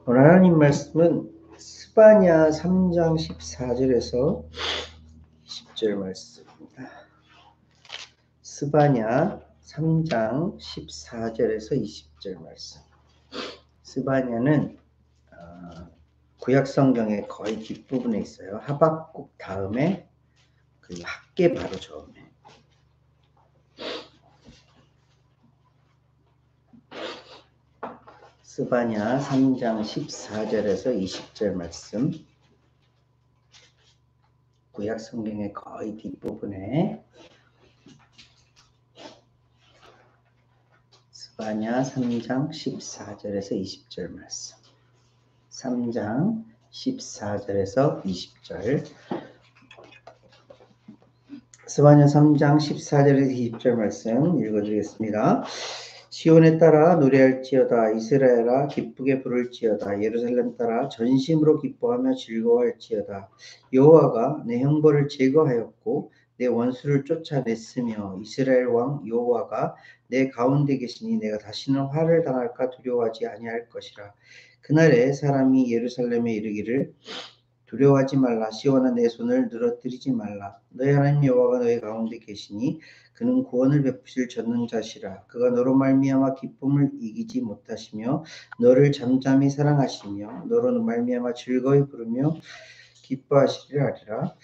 오늘 하나님 말씀은 스바냐 3장 14절에서 20절 말씀입니다. 스바냐 3장 14절에서 20절 말씀. 스바냐는 구약 성경의 거의 뒷부분에 있어요. 하박국 다음에 그 학계 바로 처음에. 스바냐 3장 14절에서 20절 말씀. 구약 성경의 거의 뒷부분에 스바냐 3장 14절에서 20절 말씀. 3장 14절에서 20절. 스바냐 3장 14절에서 20절 말씀 읽어드리겠습니다. 시온에 따라 노래할지어다. 이스라엘아 기쁘게 부를지어다. 예루살렘 따라 전심으로 기뻐하며 즐거워할지어다. 여호와가 내 형벌을 제거하였고 내 원수를 쫓아냈으며 이스라엘 왕 여호와가 내 가운데 계시니 내가 다시는 화를 당할까 두려워하지 아니할 것이라. 그날에 사람이 예루살렘에 이르기를 두려워하지 말라. 시온아 내 손을 늘어뜨리지 말라. 너희 하나님 여호와가 너희 가운데 계시니 그는 구원을 베푸실 전능자시라. 그가 너로 말미암아 기쁨을 이기지 못하시며 너를 잠잠히 사랑하시며 너로 말미암아 즐거이 부르며 기뻐하시리라 하리라.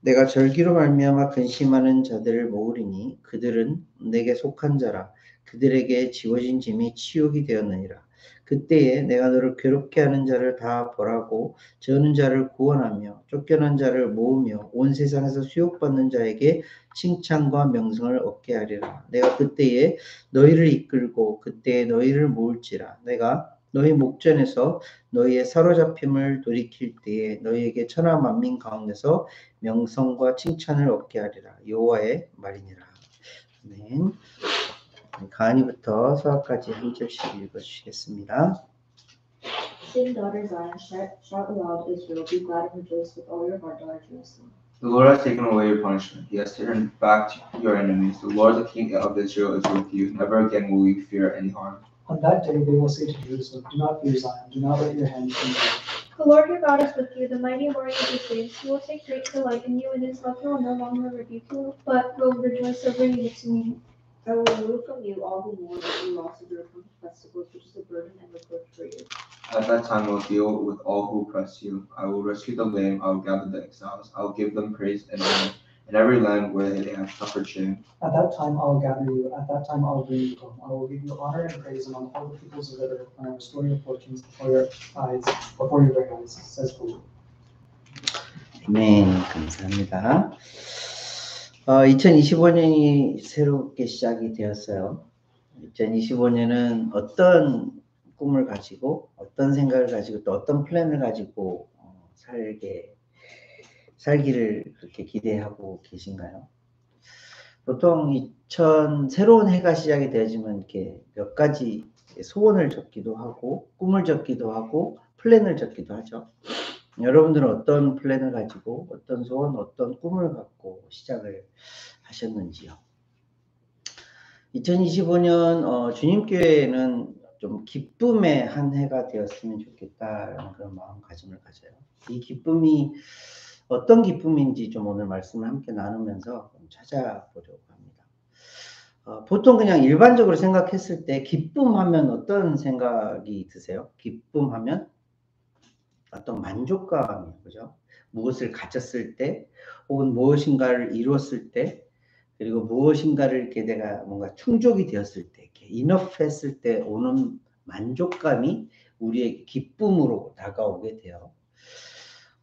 내가 절기로 말미암아 근심하는 자들을 모으리니 그들은 내게 속한 자라. 그들에게 지워진 짐이 치욕이 되었느니라. 그때에 내가 너를 괴롭게 하는 자를 다 벌하고 저는 자를 구원하며 쫓겨난 자를 모으며 온 세상에서 수욕받는 자에게 칭찬과 명성을 얻게 하리라. 내가 그때에 너희를 이끌고 그때에 너희를 모을지라. 내가 너희 목전에서 너희의 사로잡힘을 돌이킬 때에 너희에게 천하 만민 가운데서 명성과 칭찬을 얻게 하리라. 여호와의 말이니라. 아멘. 가은이부터 서아까지 한 절씩 읽어주시겠습니다. Sing, daughter Zion, shout aloud, Israel, be glad and rejoice with all your heart, daughter Jerusalem. The Lord has taken away your punishment. He has turned back your enemies. The Lord, the King of Israel, is with you. Never again will you fear any harm. On that day they will say to Jerusalem, do not fear Zion, do not let your hands be moved. The Lord your God is with you, the mighty warrior of his days. He will take great delight in you, and his love will no longer rebuke you, but will rejoice over you with singing. I will remove from you all who mourn, and you also do from festivals, which is a burden and reproach for you. At that time I will deal with all who oppress you. I will rescue the lame. I will gather the exiles. I will give them praise and honor in every land where they have suffered shame. At that time I will gather you, at that time I will bring you home. I will give you honor and praise among all the peoples of the earth, and I will restore your fortunes before your very eyes, says the Lord. 네, 감사합니다. 2025년이 새롭게 시작이 되었어요. 2025년은 어떤 꿈을 가지고 어떤 생각을 가지고 또 어떤 플랜을 가지고 살기를 그렇게 기대하고 계신가요? 보통 새로운 해가 시작이 되지만 이렇게 몇 가지 소원을 적기도 하고 꿈을 적기도 하고 플랜을 적기도 하죠. 여러분들은 어떤 플랜을 가지고 어떤 소원, 어떤 꿈을 갖고 시작을 하셨는지요? 2025년 주님교회는 좀 기쁨의 한 해가 되었으면 좋겠다라는 그런 마음가짐을 가져요. 이 기쁨이 어떤 기쁨인지 좀 오늘 말씀을 함께 나누면서 좀 찾아보려고 합니다. 보통 그냥 일반적으로 생각했을 때 기쁨하면 어떤 생각이 드세요? 기쁨하면 어떤 만족감이에요, 그죠? 무엇을 가졌을 때, 혹은 무엇인가를 이뤘을 때, 그리고 무엇인가를 이렇게 내가 뭔가 충족이 되었을 때, 이렇게 인업했을 때 오는 만족감이 우리에게 기쁨으로 다가오게 돼요.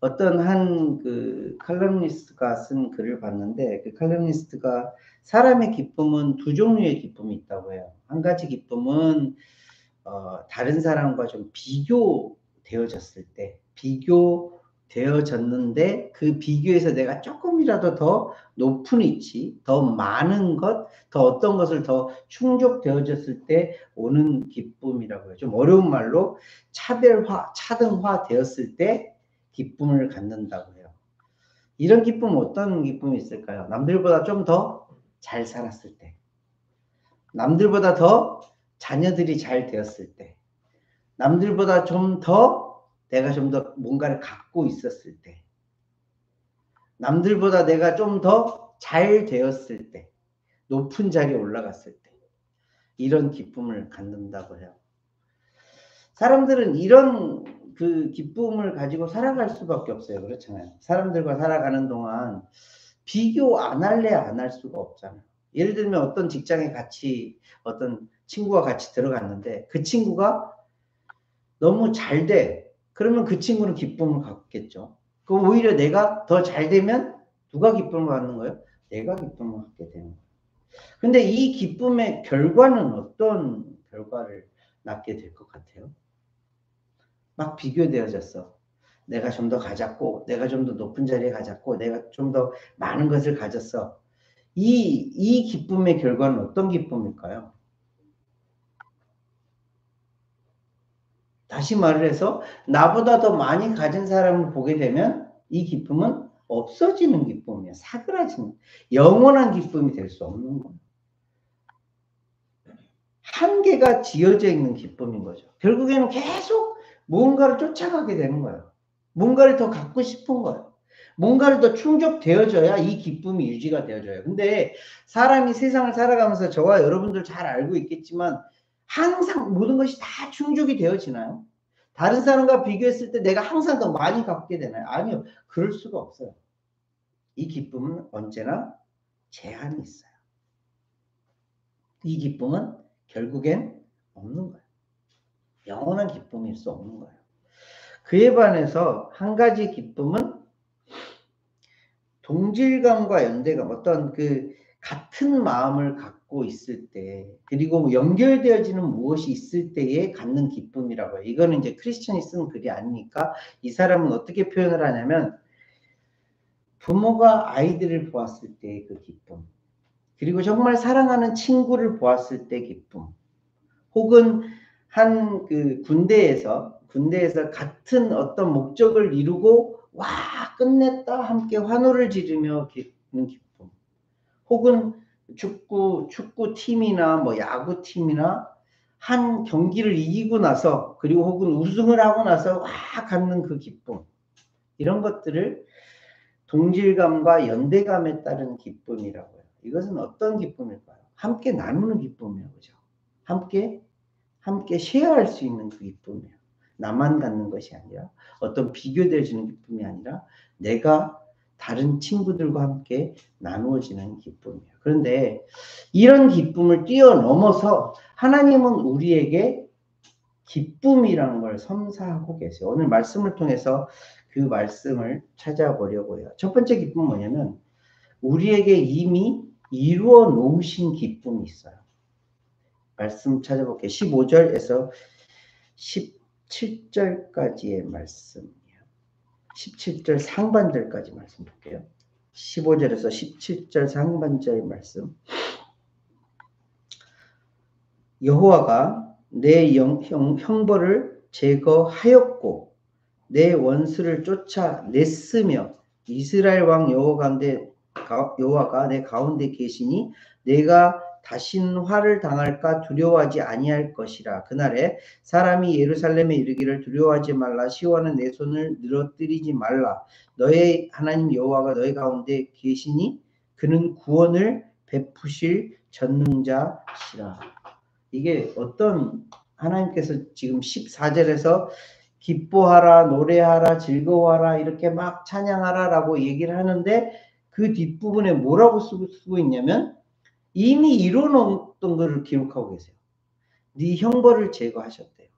어떤 한 그 칼럼니스트가 쓴 글을 봤는데, 그 칼럼니스트가 사람의 기쁨은 두 종류의 기쁨이 있다고 해요. 한 가지 기쁨은 다른 사람과 좀 비교되어졌을 때, 비교되어졌는데 그 비교에서 내가 조금이라도 더 높은 위치, 더 많은 것, 더 어떤 것을 더 충족되어졌을 때 오는 기쁨이라고 해요. 좀 어려운 말로 차등화 되었을 때 기쁨을 갖는다고 해요. 이런 기쁨은 어떤 기쁨이 있을까요? 남들보다 좀 더 잘 살았을 때, 남들보다 더 자녀들이 잘 되었을 때, 남들보다 좀 더 내가 좀 더 뭔가를 갖고 있었을 때, 남들보다 내가 좀 더 잘 되었을 때, 높은 자리에 올라갔을 때, 이런 기쁨을 갖는다고 해요. 사람들은 이런 그 기쁨을 가지고 살아갈 수밖에 없어요. 그렇잖아요. 사람들과 살아가는 동안 비교 안 할래 안 할 수가 없잖아요. 예를 들면 어떤 직장에 같이 어떤 친구와 같이 들어갔는데 그 친구가 너무 잘 돼. 그러면 그 친구는 기쁨을 갖겠죠. 그럼 오히려 내가 더 잘 되면 누가 기쁨을 갖는 거예요? 내가 기쁨을 갖게 되는 거예요. 근데 이 기쁨의 결과는 어떤 결과를 낳게 될 것 같아요? 막 비교되어졌어. 내가 좀 더 가졌고, 내가 좀 더 높은 자리에 가졌고, 내가 좀 더 많은 것을 가졌어. 이 기쁨의 결과는 어떤 기쁨일까요? 다시 말을 해서 나보다 더 많이 가진 사람을 보게 되면 이 기쁨은 없어지는 기쁨이에요. 사그라지는, 영원한 기쁨이 될 수 없는 거예요. 한계가 지어져 있는 기쁨인 거죠. 결국에는 계속 무언가를 쫓아가게 되는 거예요. 뭔가를 더 갖고 싶은 거예요. 뭔가를 더 충족되어져야 이 기쁨이 유지가 되어져요. 근데 사람이 세상을 살아가면서 저와 여러분들 잘 알고 있겠지만 항상 모든 것이 다 충족이 되어지나요? 다른 사람과 비교했을 때 내가 항상 더 많이 갖게 되나요? 아니요. 그럴 수가 없어요. 이 기쁨은 언제나 제한이 있어요. 이 기쁨은 결국엔 없는 거예요. 영원한 기쁨일 수 없는 거예요. 그에 반해서 한 가지 기쁨은 동질감과 연대감, 어떤 그 같은 마음을 갖고 있을 때, 그리고 연결되어지는 무엇이 있을 때에 갖는 기쁨이라고 해요. 이거는 이제 크리스천이 쓴 글이 아니니까 이 사람은 어떻게 표현을 하냐면 부모가 아이들을 보았을 때의 그 기쁨, 그리고 정말 사랑하는 친구를 보았을 때 기쁨, 혹은 한 그 군대에서 같은 어떤 목적을 이루고 와 끝냈다 함께 환호를 지르며 기쁜 기쁨, 혹은 축구 팀이나 뭐 야구 팀이나 한 경기를 이기고 나서 그리고 혹은 우승을 하고 나서 와 갖는 그 기쁨, 이런 것들을 동질감과 연대감에 따른 기쁨이라고 해요. 이것은 어떤 기쁨일까요? 함께 나누는 기쁨이에요. 그죠? 함께 쉐어할 수 있는 그 기쁨이에요. 나만 갖는 것이 아니라, 어떤 비교되어지는 기쁨이 아니라 내가 다른 친구들과 함께 나누어지는 기쁨이에요. 그런데 이런 기쁨을 뛰어넘어서 하나님은 우리에게 기쁨이라는 걸 선사하고 계세요. 오늘 말씀을 통해서 그 말씀을 찾아보려고 해요. 첫 번째 기쁨은 뭐냐면 우리에게 이미 이루어 놓으신 기쁨이 있어요. 말씀 찾아볼게요. 15절에서 17절까지의 말씀이에요. 17절 상반절까지 말씀 볼게요. 15절에서 17절 상반절의 말씀. 여호와가 내 형벌을 제거하였고 내 원수를 쫓아냈으며 이스라엘 왕 여호와가 내 가운데 계시니 내가 다신 화를 당할까 두려워하지 아니할 것이라. 그날에 사람이 예루살렘에 이르기를 두려워하지 말라. 시온은 내 손을 늘어뜨리지 말라. 너의 하나님 여호와가 너희 가운데 계시니 그는 구원을 베푸실 전능자시라. 이게 어떤, 하나님께서 지금 14절에서 기뻐하라, 노래하라, 즐거워하라, 이렇게 막 찬양하라 라고 얘기를 하는데 그 뒷부분에 뭐라고 쓰고 있냐면 이미 이뤄놓던 것을 기록하고 계세요. 네 형벌을 제거하셨대요.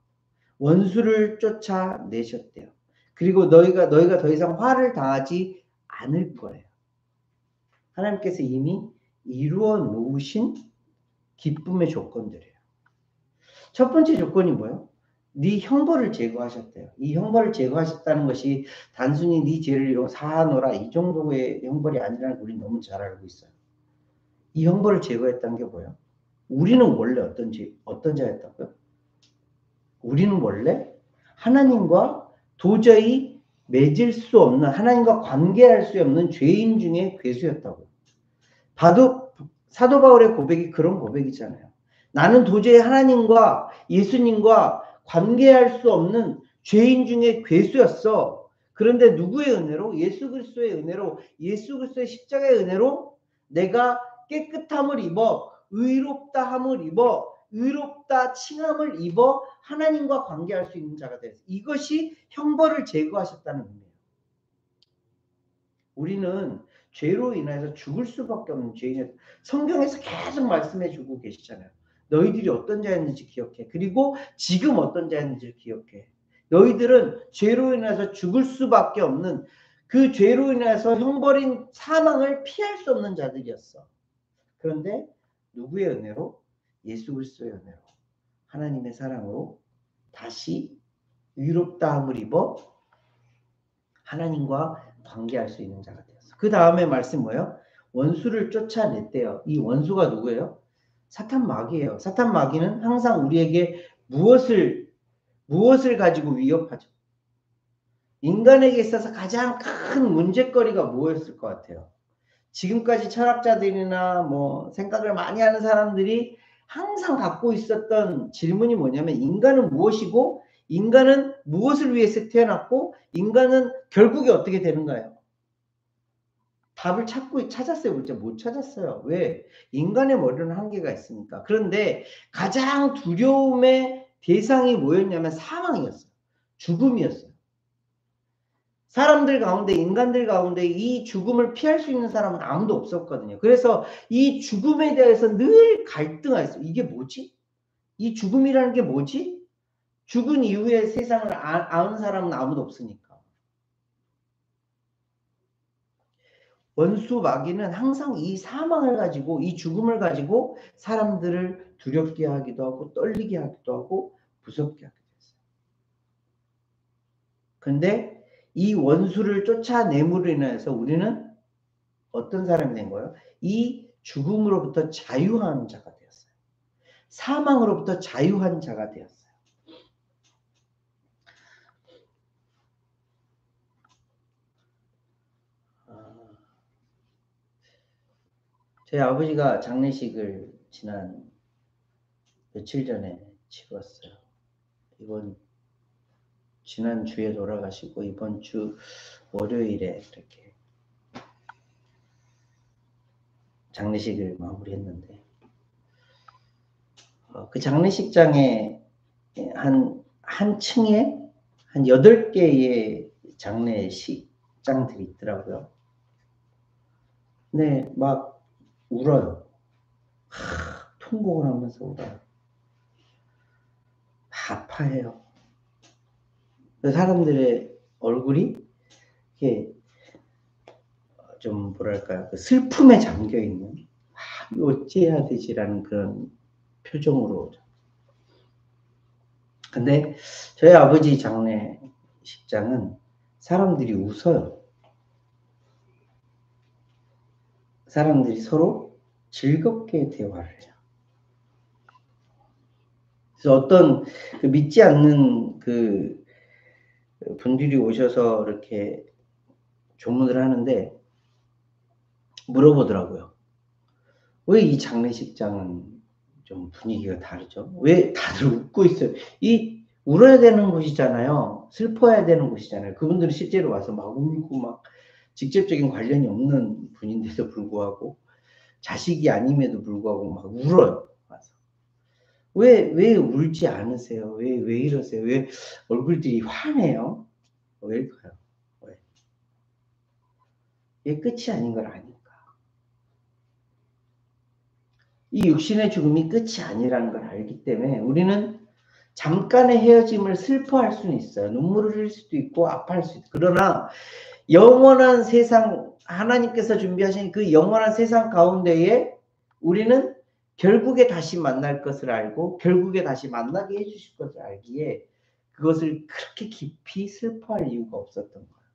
원수를 쫓아내셨대요. 그리고 너희가 더 이상 화를 당하지 않을 거예요. 하나님께서 이미 이루어 놓으신 기쁨의 조건들이에요. 첫 번째 조건이 뭐예요? 네 형벌을 제거하셨대요. 이 형벌을 제거하셨다는 것이 단순히 네 죄를 사하노라 이 정도의 형벌이 아니라는 걸 우리 너무 잘 알고 있어요. 이 형벌을 제거했다는 게 뭐예요? 우리는 원래 어떤 자였다고요? 우리는 원래 하나님과 도저히 맺을 수 없는, 하나님과 관계할 수 없는 죄인 중에 괴수였다고요. 사도 바울의 고백이 그런 고백이잖아요. 나는 도저히 하나님과 예수님과 관계할 수 없는 죄인 중에 괴수였어. 그런데 누구의 은혜로? 예수 그리스도의 은혜로, 예수 그리스도의 십자가의 은혜로 내가 깨끗함을 입어, 의롭다함을 입어, 의롭다 칭함을 입어 하나님과 관계할 수 있는 자가 되었어요. 이것이 형벌을 제거하셨다는 의미예요. 우리는 죄로 인해서 죽을 수밖에 없는 죄인이에요. 성경에서 계속 말씀해 주고 계시잖아요. 너희들이 어떤 자였는지 기억해. 그리고 지금 어떤 자였는지 기억해. 너희들은 죄로 인해서 죽을 수밖에 없는 그 죄로 인해서 형벌인 사망을 피할 수 없는 자들이었어. 그런데 누구의 은혜로? 예수 그리스도의 은혜로, 하나님의 사랑으로 다시 의롭다함을 입어 하나님과 관계할 수 있는 자가 되었어. 그 다음에 말씀 뭐예요? 원수를 쫓아냈대요. 이 원수가 누구예요? 사탄 마귀예요. 사탄 마귀는 항상 우리에게 무엇을 가지고 위협하죠? 인간에게 있어서 가장 큰 문제거리가 뭐였을 것 같아요? 지금까지 철학자들이나 뭐 생각을 많이 하는 사람들이 항상 갖고 있었던 질문이 뭐냐면 인간은 무엇이고 인간은 무엇을 위해서 태어났고 인간은 결국에 어떻게 되는가요? 답을 찾았어요? 못 찾았어요. 왜? 인간의 머리는 한계가 있으니까. 그런데 가장 두려움의 대상이 뭐였냐면 사망이었어요. 죽음이었어요. 사람들 가운데, 인간들 가운데 이 죽음을 피할 수 있는 사람은 아무도 없었거든요. 그래서 이 죽음에 대해서 늘 갈등하였어요. 이게 뭐지? 이 죽음이라는 게 뭐지? 죽은 이후에 세상을 아는 사람은 아무도 없으니까. 원수 마귀는 항상 이 사망을 가지고, 이 죽음을 가지고 사람들을 두렵게 하기도 하고, 떨리게 하기도 하고, 무섭게 하기도 했어요. 근데 이 원수를 쫓아내므로 인해서 우리는 어떤 사람이 된 거예요? 이 죽음으로부터 자유한 자가 되었어요. 사망으로부터 자유한 자가 되었어요. 저희 아버지가 장례식을 지난 며칠 전에 치렀어요. 지난 주에 돌아가시고 이번 주 월요일에 이렇게 장례식을 마무리했는데 그 장례식장에 한 층에 한 8개의 장례식장들이 있더라고요. 근데 막 울어요. 통곡을 하면서 울어요. 아파해요. 사람들의 얼굴이 이렇게 좀 뭐랄까요, 그 슬픔에 잠겨 있는 어찌해야 되지라는 그런 표정으로. 근데 저희 아버지 장례식장은 사람들이 웃어요. 사람들이 서로 즐겁게 대화를 해요. 그래서 어떤 믿지 않는 그 분들이 오셔서 이렇게 조문을 하는데 물어보더라고요. 왜 이 장례식장은 좀 분위기가 다르죠? 왜 다들 웃고 있어요? 울어야 되는 곳이잖아요. 슬퍼야 되는 곳이잖아요. 그분들은 실제로 와서 막 울고 막 직접적인 관련이 없는 분인데도 불구하고 자식이 아님에도 불구하고 막 울어요. 와서. 왜 울지 않으세요? 왜 이러세요? 왜 얼굴들이 환해요? 왜일까요? 왜 끝이 아닌 걸 아니까. 이 육신의 죽음이 끝이 아니라는 걸 알기 때문에 우리는 잠깐의 헤어짐을 슬퍼할 수는 있어요. 눈물을 흘릴 수도 있고 아파할 수도 있고. 그러나 영원한 세상, 하나님께서 준비하신 그 영원한 세상 가운데에 우리는 결국에 다시 만날 것을 알고 결국에 다시 만나게 해주실 것을 알기에 그것을 그렇게 깊이 슬퍼할 이유가 없었던 거예요.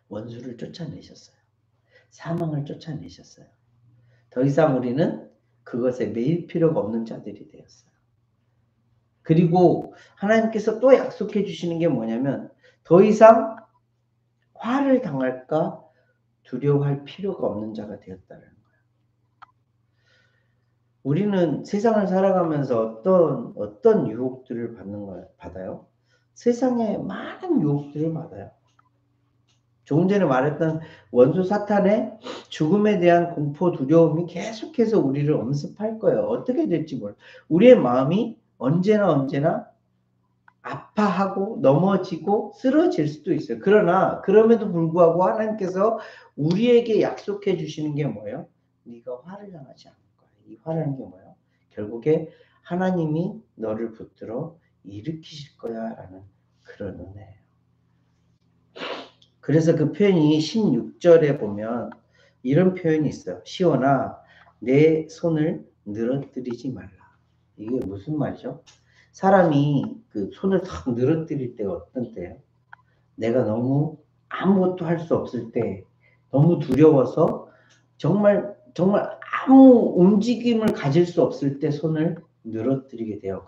원수를 쫓아내셨어요. 사망을 쫓아내셨어요. 더 이상 우리는 그것에 매일 필요가 없는 자들이 되었어요. 그리고 하나님께서 또 약속해 주시는 게 뭐냐면 더 이상 화를 당할까 두려워할 필요가 없는 자가 되었다는 거예요. 우리는 세상을 살아가면서 어떤 유혹들을 받아요? 세상에 많은 유혹들을 받아요. 조금 전에 말했던 원수 사탄의 죽음에 대한 공포, 두려움이 계속해서 우리를 엄습할 거예요. 어떻게 될지 몰라요. 우리의 마음이 언제나 아파하고 넘어지고 쓰러질 수도 있어요. 그러나 그럼에도 불구하고 하나님께서 우리에게 약속해 주시는 게 뭐예요? 네가 화를 당하지 않을 거야. 이 화라는 게 뭐예요? 결국에 하나님이 너를 붙들어 일으키실 거야 라는 그런 은혜예요. 그래서 그 표현이 16절에 보면 이런 표현이 있어요. 시온아, 내 손을 늘어뜨리지 말라. 이게 무슨 말이죠? 사람이 그 손을 탁 늘어뜨릴 때가 어떤 때예요? 내가 너무 아무것도 할 수 없을 때, 너무 두려워서 정말 아무 움직임을 가질 수 없을 때 손을 늘어뜨리게 돼요.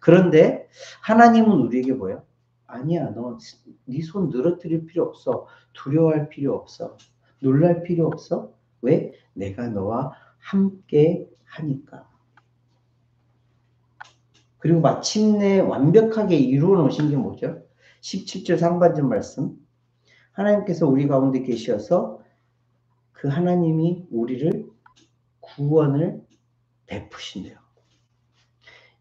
그런데 하나님은 우리에게 뭐예요? 아니야, 너 네 손 늘어뜨릴 필요 없어. 두려워할 필요 없어. 놀랄 필요 없어. 왜? 내가 너와 함께 하니까. 그리고 마침내 완벽하게 이루어 놓으신 게 뭐죠? 17절 상반절 말씀. 하나님께서 우리 가운데 계셔서 그 하나님이 우리를 구원을 베푸신대요.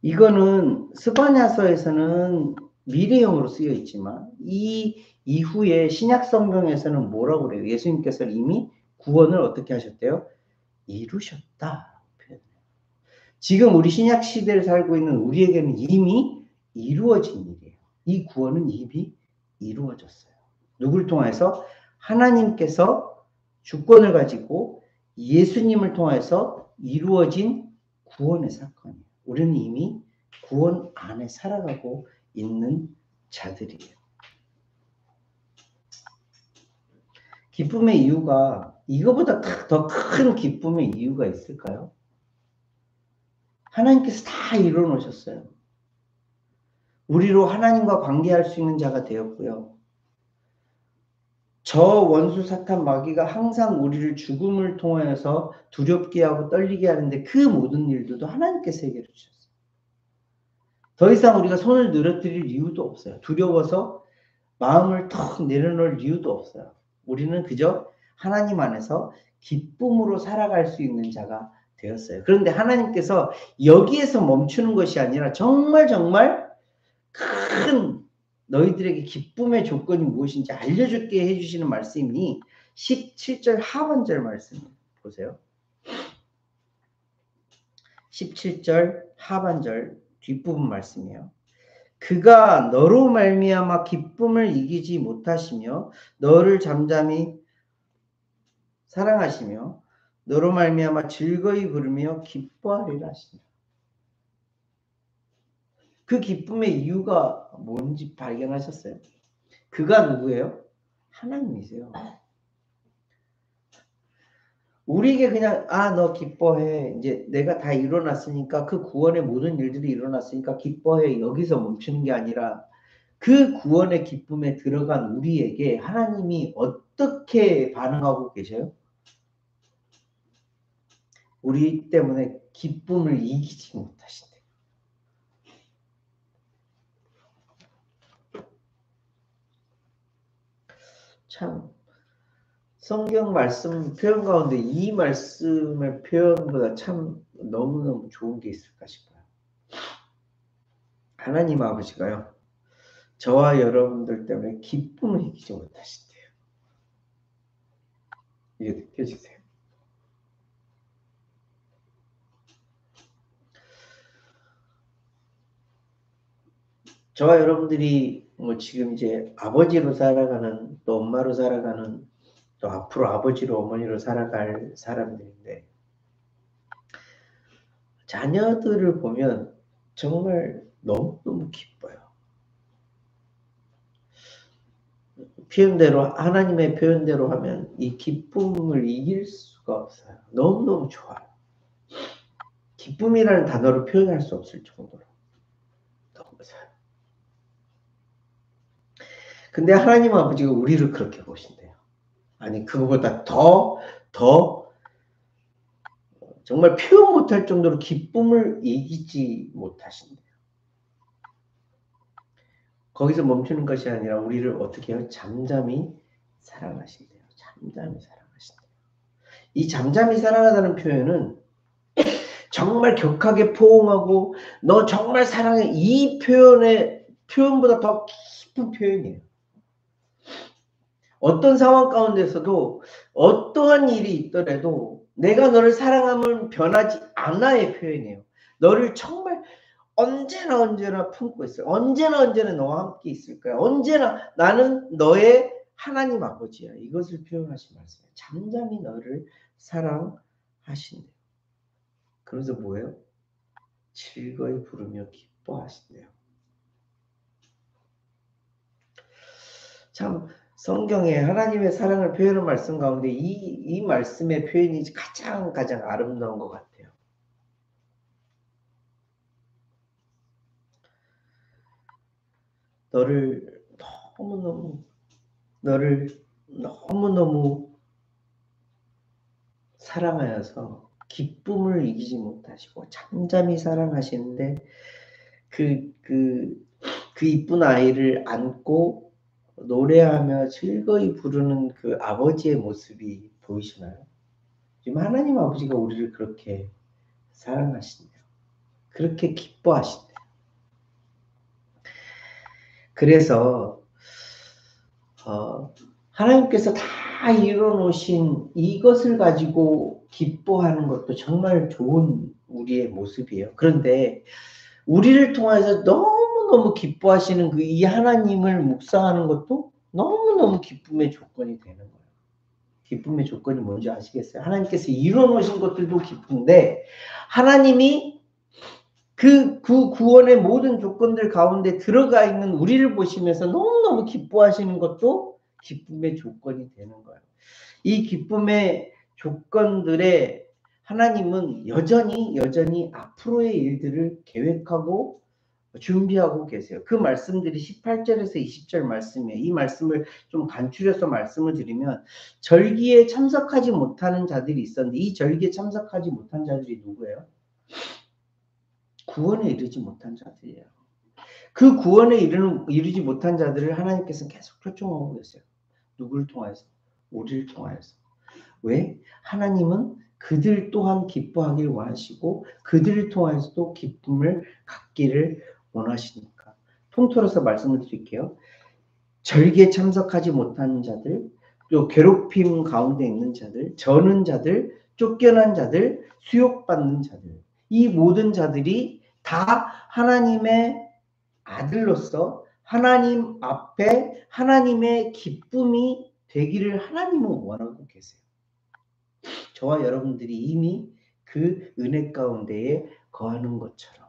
이거는 스바냐서에서는 미래형으로 쓰여 있지만 이 이후에 신약 성경에서는 뭐라고 그래요? 예수님께서 이미 구원을 어떻게 하셨대요? 이루셨다. 지금 우리 신약 시대를 살고 있는 우리에게는 이미 이루어진 일이에요. 이 구원은 이미 이루어졌어요. 누굴 통해서? 하나님께서 주권을 가지고 예수님을 통해서 이루어진 구원의 사건이에요. 우리는 이미 구원 안에 살아가고 있는 자들이에요. 기쁨의 이유가 이거보다 더 큰 기쁨의 이유가 있을까요? 하나님께서 다 이루어 놓으셨어요. 우리로 하나님과 관계할 수 있는 자가 되었고요. 저 원수 사탄 마귀가 항상 우리를 죽음을 통해서 두렵게 하고 떨리게 하는데 그 모든 일들도 하나님께서 해결해 주셨어요. 더 이상 우리가 손을 늘어뜨릴 이유도 없어요. 두려워서 마음을 턱 내려놓을 이유도 없어요. 우리는 그저 하나님 안에서 기쁨으로 살아갈 수 있는 자가 되었어요. 그런데 하나님께서 여기에서 멈추는 것이 아니라 정말 큰 너희들에게 기쁨의 조건이 무엇인지 알려줄게 해주시는 말씀이 17절 하반절 말씀 보세요. 17절 하반절 뒷부분 말씀이에요. 그가 너로 말미암아 기쁨을 이기지 못하시며 너를 잠잠히 사랑하시며 너로 말미암아 즐거이 부르며 기뻐하리라 하시니라. 그 기쁨의 이유가 뭔지 발견하셨어요? 그가 누구예요? 하나님이세요. 우리에게 그냥 너 기뻐해. 이제 내가 다 일어났으니까 그 구원의 모든 일들이 일어났으니까 기뻐해. 여기서 멈추는 게 아니라 그 구원의 기쁨에 들어간 우리에게 하나님이 어떻게 반응하고 계셔요? 우리 때문에 기쁨을 이기지 못하신대요. 참 성경 말씀 표현 가운데 이 말씀의 표현보다 참 너무너무 좋은 게 있을까 싶어요. 하나님 아버지가요, 저와 여러분들 때문에 기쁨을 이기지 못하신대요. 이게 느껴지세요? 저와 여러분들이 지금 이제 아버지로 살아가는, 또 엄마로 살아가는, 또 앞으로 아버지로 어머니로 살아갈 사람들인데, 자녀들을 보면 정말 너무너무 기뻐요. 표현대로, 하나님의 표현대로 하면 이 기쁨을 이길 수가 없어요. 너무너무 좋아요. 기쁨이라는 단어로 표현할 수 없을 정도로 너무 좋아요. 근데 하나님 아버지가 우리를 그렇게 보신대요. 아니, 그거보다 더 정말 표현 못할 정도로 기쁨을 이기지 못하신대요. 거기서 멈추는 것이 아니라 우리를 어떻게 해요? 잠잠히 사랑하신대요. 잠잠히 사랑하신대요. 이 잠잠히 사랑하다는 표현은 정말 격하게 포옹하고 너 정말 사랑해 이 표현보다 더 깊은 표현이에요. 어떤 상황 가운데서도 어떠한 일이 있더라도 내가 너를 사랑함은 변하지 않아의 표현이에요. 너를 정말 언제나 품고 있어요. 언제나 너와 함께 있을 거야. 언제나 나는 너의 하나님 아버지야. 이것을 표현하신 말씀이에요. 잠잠히 너를 사랑하신대요. 그래서 뭐예요? 즐거이 부르며 기뻐하신대요. 참 성경에 하나님의 사랑을 표현한 말씀 가운데 이 말씀의 표현이 가장 아름다운 것 같아요. 너를 너무너무 사랑하여서 기쁨을 이기지 못하시고 잠잠히 사랑하시는데 그 이쁜 아이를 안고 노래하며 즐거이 부르는 그 아버지의 모습이 보이시나요? 지금 하나님 아버지가 우리를 그렇게 사랑하신대요. 그렇게 기뻐하신대요. 그래서 하나님께서 다 이뤄놓으신 이것을 가지고 기뻐하는 것도 정말 좋은 우리의 모습이에요. 그런데 우리를 통해서 너무너무 기뻐하시는 그 이 하나님을 묵상하는 것도 너무너무 기쁨의 조건이 되는 거예요. 기쁨의 조건이 뭔지 아시겠어요? 하나님께서 이뤄놓으신 것들도 기쁜데 하나님이 그 구원의 모든 조건들 가운데 들어가 있는 우리를 보시면서 너무너무 기뻐하시는 것도 기쁨의 조건이 되는 거예요. 이 기쁨의 조건들에 하나님은 여전히 앞으로의 일들을 계획하고 준비하고 계세요. 그 말씀들이 18절에서 20절 말씀이에요. 이 말씀을 좀 간추려서 말씀을 드리면 절기에 참석하지 못하는 자들이 있었는데 이 절기에 참석하지 못한 자들이 누구예요? 구원에 이르지 못한 자들이에요. 그 구원에 이르지 못한 자들을 하나님께서 계속 초청하고 계세요. 누구를 통해서? 우리를 통해서. 왜? 하나님은 그들 또한 기뻐하길 원하시고 그들을 통해서도 기쁨을 갖기를 원하시니까. 통틀어서 말씀을 드릴게요. 절기에 참석하지 못한 자들, 또 괴롭힘 가운데 있는 자들, 저는 자들, 쫓겨난 자들, 수욕받는 자들, 이 모든 자들이 다 하나님의 아들로서 하나님 앞에 하나님의 기쁨이 되기를 하나님은 원하고 계세요. 저와 여러분들이 이미 그 은혜 가운데에 거하는 것처럼.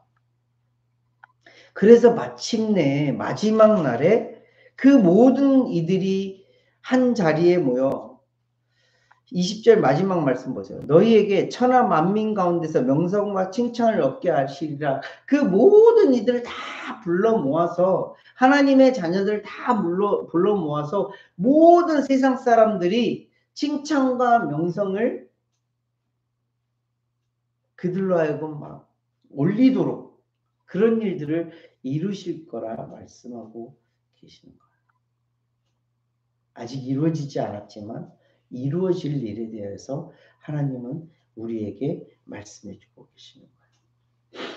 그래서 마침내 마지막 날에 그 모든 이들이 한 자리에 모여 20절 마지막 말씀 보세요. 너희에게 천하 만민 가운데서 명성과 칭찬을 얻게 하시리라. 그 모든 이들을 다 불러 모아서 하나님의 자녀들 다 불러 모아서 모든 세상 사람들이 칭찬과 명성을 그들로 하여금 막 올리도록 그런 일들을 이루실 거라 말씀하고 계시는 거예요. 아직 이루어지지 않았지만 이루어질 일에 대해서 하나님은 우리에게 말씀해 주고 계시는 거예요.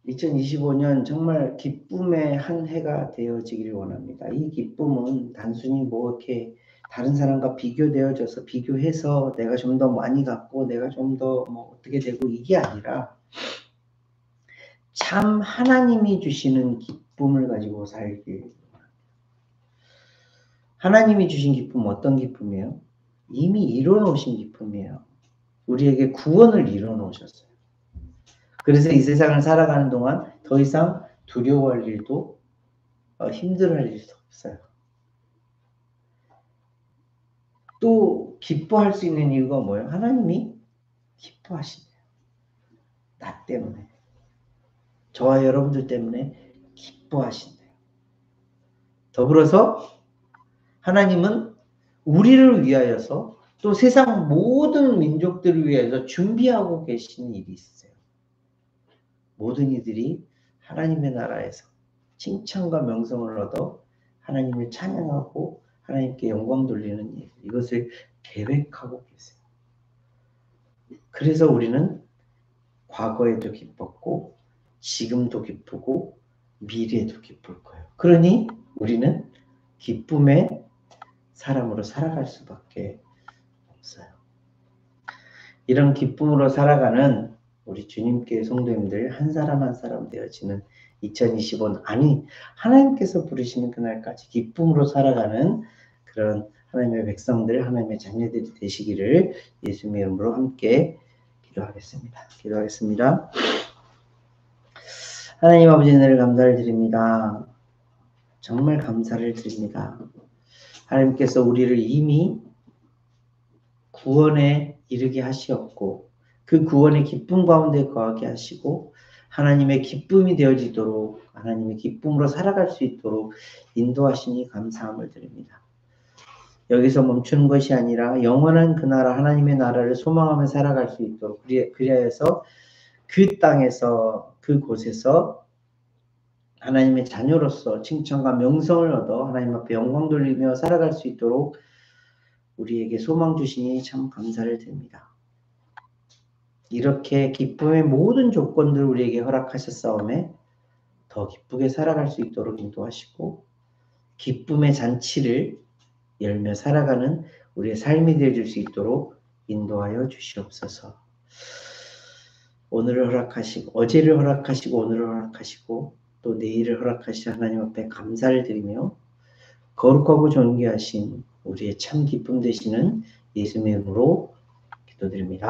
2025년 정말 기쁨의 한 해가 되어지기를 원합니다. 이 기쁨은 단순히 뭐 이렇게 다른 사람과 비교되어져서 비교해서 내가 좀 더 많이 갖고 내가 좀 더 뭐 어떻게 되고 이게 아니라 참 하나님이 주시는 기쁨을 가지고 살길. 하나님이 주신 기쁨은 어떤 기쁨이에요? 이미 이뤄놓으신 기쁨이에요. 우리에게 구원을 이뤄놓으셨어요. 그래서 이 세상을 살아가는 동안 더 이상 두려워할 일도 힘들어할 일도 없어요. 또 기뻐할 수 있는 이유가 뭐예요? 하나님이 기뻐하신대요. 나 때문에. 저와 여러분들 때문에 기뻐하신대요. 더불어서 하나님은 우리를 위하여서 또 세상 모든 민족들을 위해서 준비하고 계신 일이 있어요. 모든 이들이 하나님의 나라에서 칭찬과 명성을 얻어 하나님을 찬양하고 하나님께 영광 돌리는 일, 이것을 계획하고 계세요. 그래서 우리는 과거에도 기뻤고 지금도 기쁘고 미래에도 기쁠 거예요. 그러니 우리는 기쁨의 사람으로 살아갈 수밖에 없어요. 이런 기쁨으로 살아가는 우리 주님께 성도님들 한 사람 한 사람 되어지는 2025년, 아니 하나님께서 부르시는 그날까지 기쁨으로 살아가는 그런 하나님의 백성들, 하나님의 자녀들이 되시기를 예수님의 이름으로 함께 기도하겠습니다. 하나님 아버지, 은혜를 감사를 드립니다. 정말 감사를 드립니다. 하나님께서 우리를 이미 구원에 이르게 하시었고 그 구원의 기쁨 가운데 거하게 하시고 하나님의 기쁨이 되어지도록, 하나님의 기쁨으로 살아갈 수 있도록 인도하시니 감사함을 드립니다. 여기서 멈추는 것이 아니라 영원한 그 나라, 하나님의 나라를 소망하며 살아갈 수 있도록, 그리하여서 그 땅에서, 그곳에서 하나님의 자녀로서 칭찬과 명성을 얻어 하나님 앞에 영광 돌리며 살아갈 수 있도록 우리에게 소망 주시니 참 감사를 드립니다. 이렇게 기쁨의 모든 조건들을 우리에게 허락하셨사오매 더 기쁘게 살아갈 수 있도록 인도하시고 기쁨의 잔치를 열며 살아가는 우리의 삶이 되어줄 수 있도록 인도하여 주시옵소서. 오늘을 허락하시고, 어제를 허락하시고, 오늘을 허락하시고, 또 내일을 허락하신 하나님 앞에 감사를 드리며 거룩하고 존귀하신 우리의 참 기쁨 되시는 예수님의 이름으로 기도드립니다.